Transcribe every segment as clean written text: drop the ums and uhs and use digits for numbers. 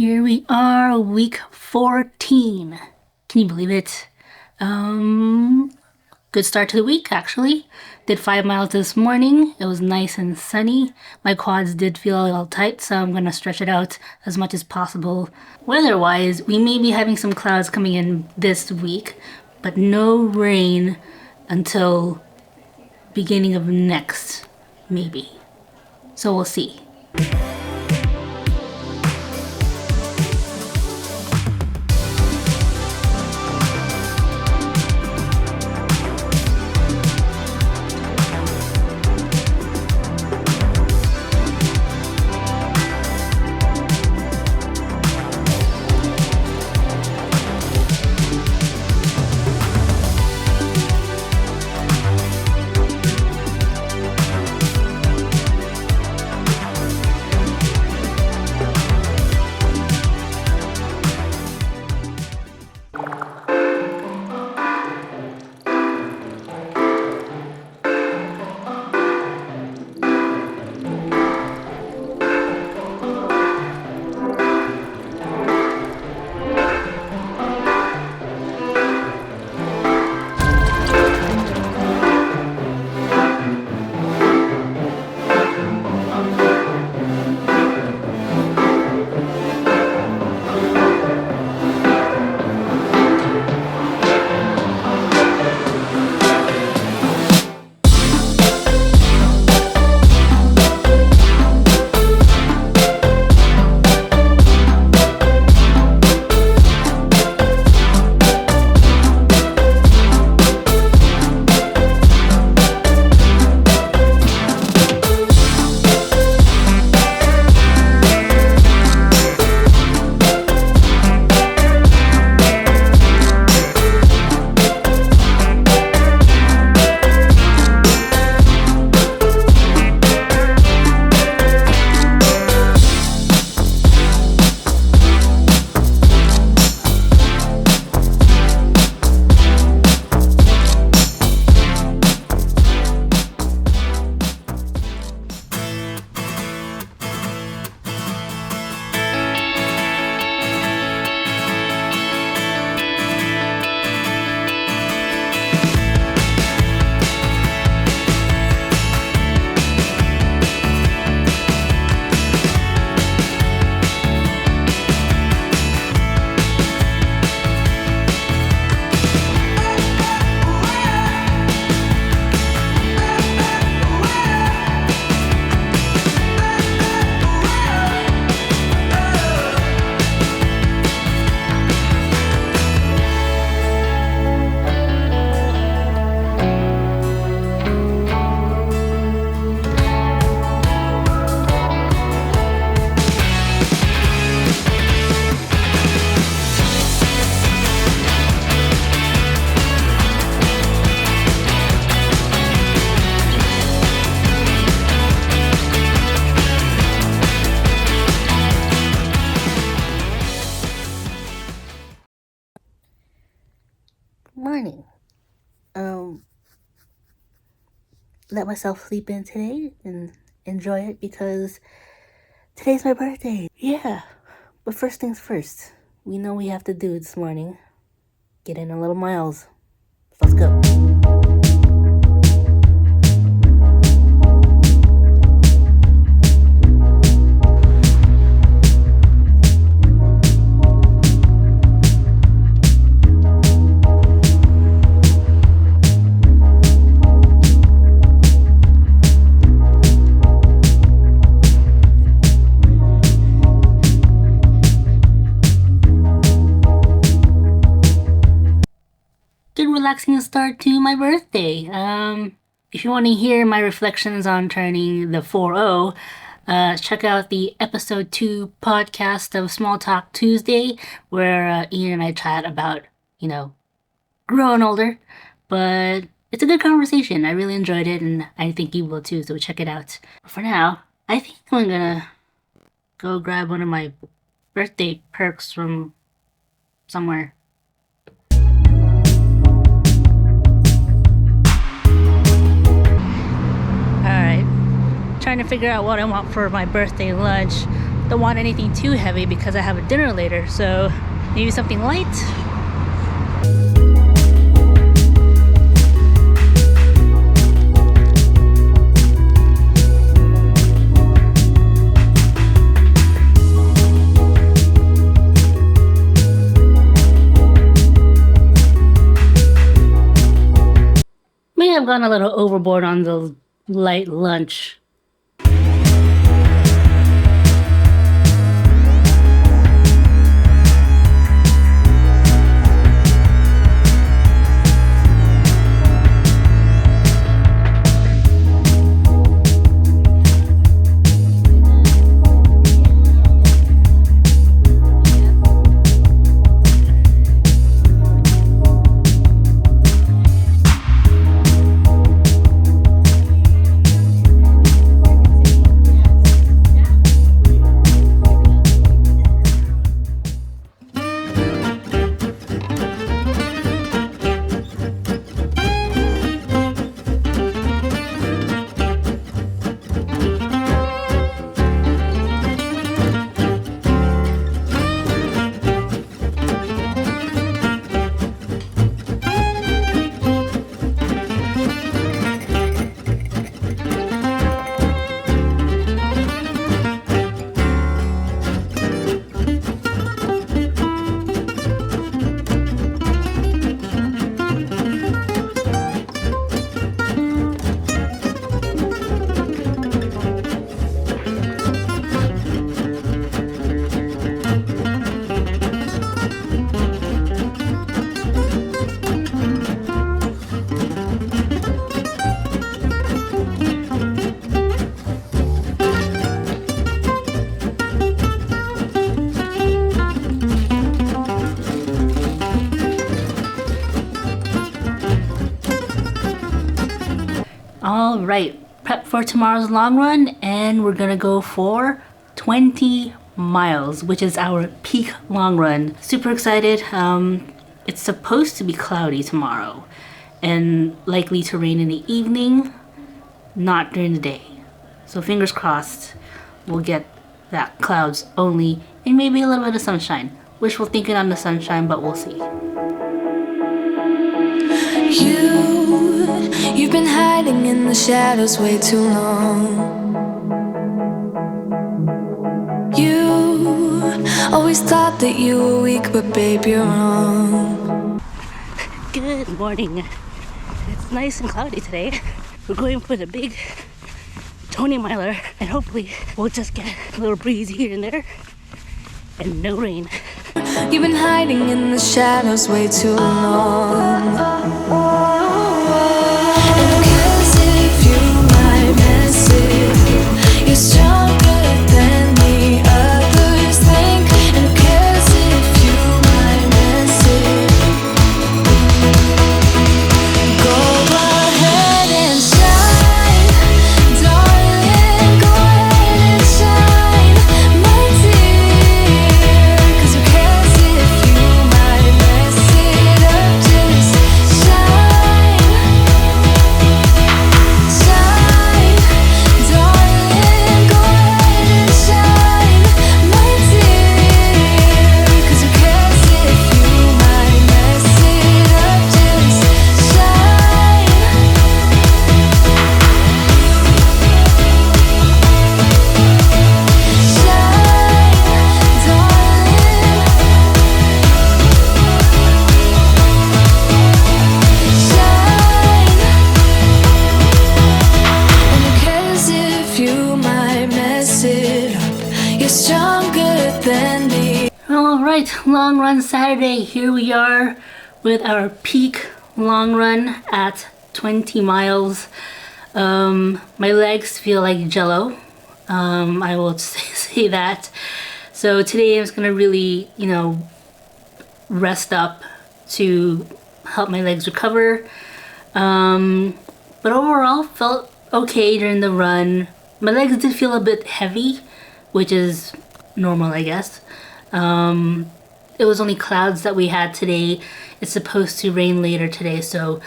Here we are, week 14. Can you believe it? Good start to the week, actually. Did 5 miles this morning. It was nice and sunny. My quads did feel a little tight, so I'm gonna stretch it out as much as possible. Weather-wise, we may be having some clouds coming in this week, but no rain until beginning of next, maybe. So we'll see. Morning. Let myself sleep in today and enjoy it because today's my birthday. Yeah. But first things first, we know we have to do this morning. Get in a little miles. Let's go. Relaxing start to my birthday. If you want to hear my reflections on turning the 4-0, check out the episode 2 podcast of Small Talk Tuesday, where Ian and I chat about, growing older. But it's a good conversation. I really enjoyed it, and I think you will too, so check it out. But for now, I think I'm gonna go grab one of my birthday perks from somewhere. Trying to figure out what I want for my birthday lunch. don't want anything too heavy because I have a dinner later, so maybe something light. May have gone a little overboard on the light lunch. All right, prep for tomorrow's long run, and we're gonna go for 20 miles, which is our peak long run. Super excited. It's supposed to be cloudy tomorrow and likely to rain in the evening, not during the day. So fingers crossed we'll get that clouds only and maybe a little bit of sunshine. Wishful thinking on the sunshine, but we'll see. You've been hiding in the shadows way too long. You always thought that you were weak, but babe, you're wrong. Good morning. It's nice and cloudy today. We're going for the big 20 miler, and hopefully we'll just get a little breeze here and there and no rain. You've been hiding in the shadows way too long. And 'cause if you might miss it, you're stronger than the others think. And 'cause if you might miss it, go ahead and shine, darling, go ahead and shine, my dear. 'Cause who cares if you might mess it up, just shine, shine, darling, go ahead and shine, my dear. 'Cause who cares if you might mess it up, just shine. Stronger than me. All right, long run Saturday. Here we are with our peak long run at 20 miles. My legs feel like jello. I will say that. So today I'm just gonna really, rest up to help my legs recover. But overall, felt okay during the run. My legs did feel a bit heavy, which is normal, I guess. It was only clouds that we had today. It's supposed to rain later today, so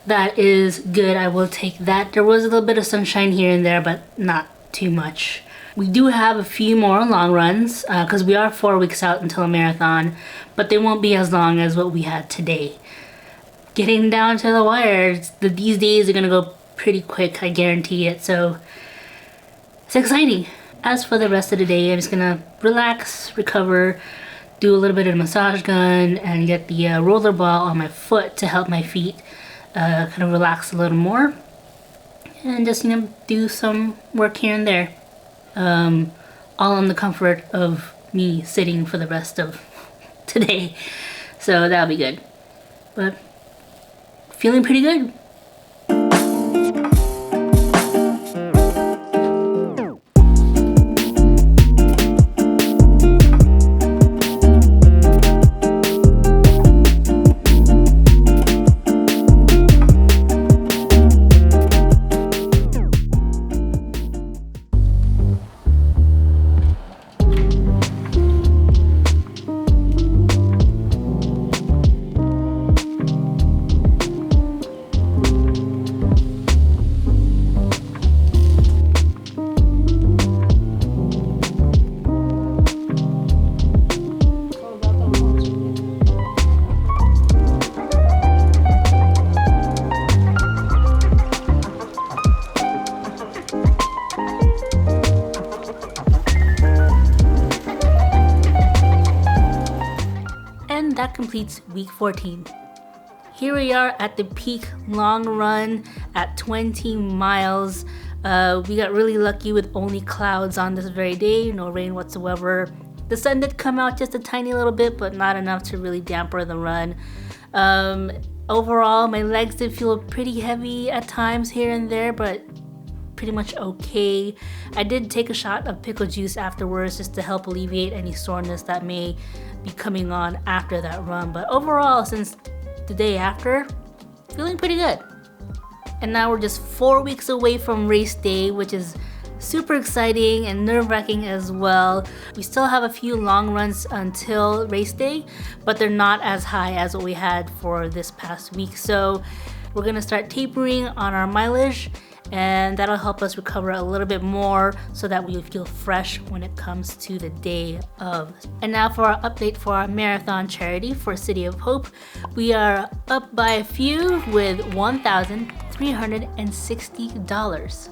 that is good. I will take that. There was a little bit of sunshine here and there, but not too much. We do have a few more long runs because we are 4 weeks out until a marathon, but they won't be as long as what we had today. Getting down to the wire, these days are gonna go pretty quick, I guarantee it, so it's exciting. As for the rest of the day, I'm just gonna relax, recover, do a little bit of massage gun, and get the roller ball on my foot to help my feet kind of relax a little more. And just, do some work here and there. All in the comfort of me sitting for the rest of today. So that'll be good. But feeling pretty good. That completes week 14. Here we are at the peak long run at 20 miles. We got really lucky with only clouds on this very day, no rain whatsoever. The sun did come out just a tiny little bit, but not enough to really damper the run. Overall, my legs did feel pretty heavy at times here and there, but pretty much okay. I did take a shot of pickle juice afterwards just to help alleviate any soreness that may be coming on after that run. But overall, since the day after, feeling pretty good. And now we're just 4 weeks away from race day, which is super exciting and nerve-wracking as well. We still have a few long runs until race day, but they're not as high as what we had for this past week. So we're gonna start tapering on our mileage, and that'll help us recover a little bit more so that we feel fresh when it comes to the day of. And now for our update for our marathon charity for City of Hope. We are up by a few with $1,360.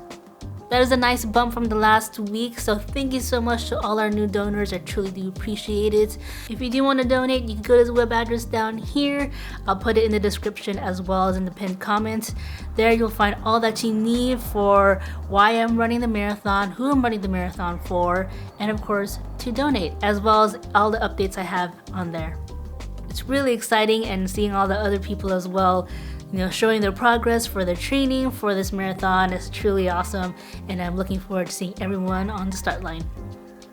That is a nice bump from the last week, so thank you so much to all our new donors. I truly do appreciate it. If you do want to donate, you can go to the web address down here. I'll put it in the description as well as in the pinned comment. There you'll find all that you need for why I'm running the marathon, who I'm running the marathon for, and of course to donate, as well as all the updates I have on there. It's really exciting, and seeing all the other people as well, showing their progress for their training for this marathon is truly awesome, and I'm looking forward to seeing everyone on the start line.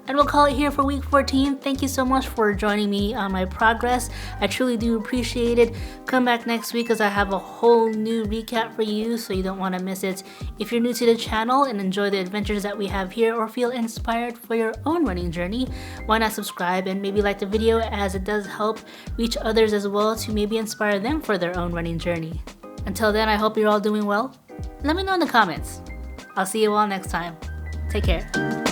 And we'll call it here for week 14. Thank you so much for joining me on my progress. I truly do appreciate it. Come back next week because I have a whole new recap for you, so you don't want to miss it. If you're new to the channel and enjoy the adventures that we have here, or feel inspired for your own running journey, why not subscribe and maybe like the video, as it does help reach others as well to maybe inspire them for their own running journey. Until then, I hope you're all doing well. Let me know in the comments. I'll see you all next time. Take care.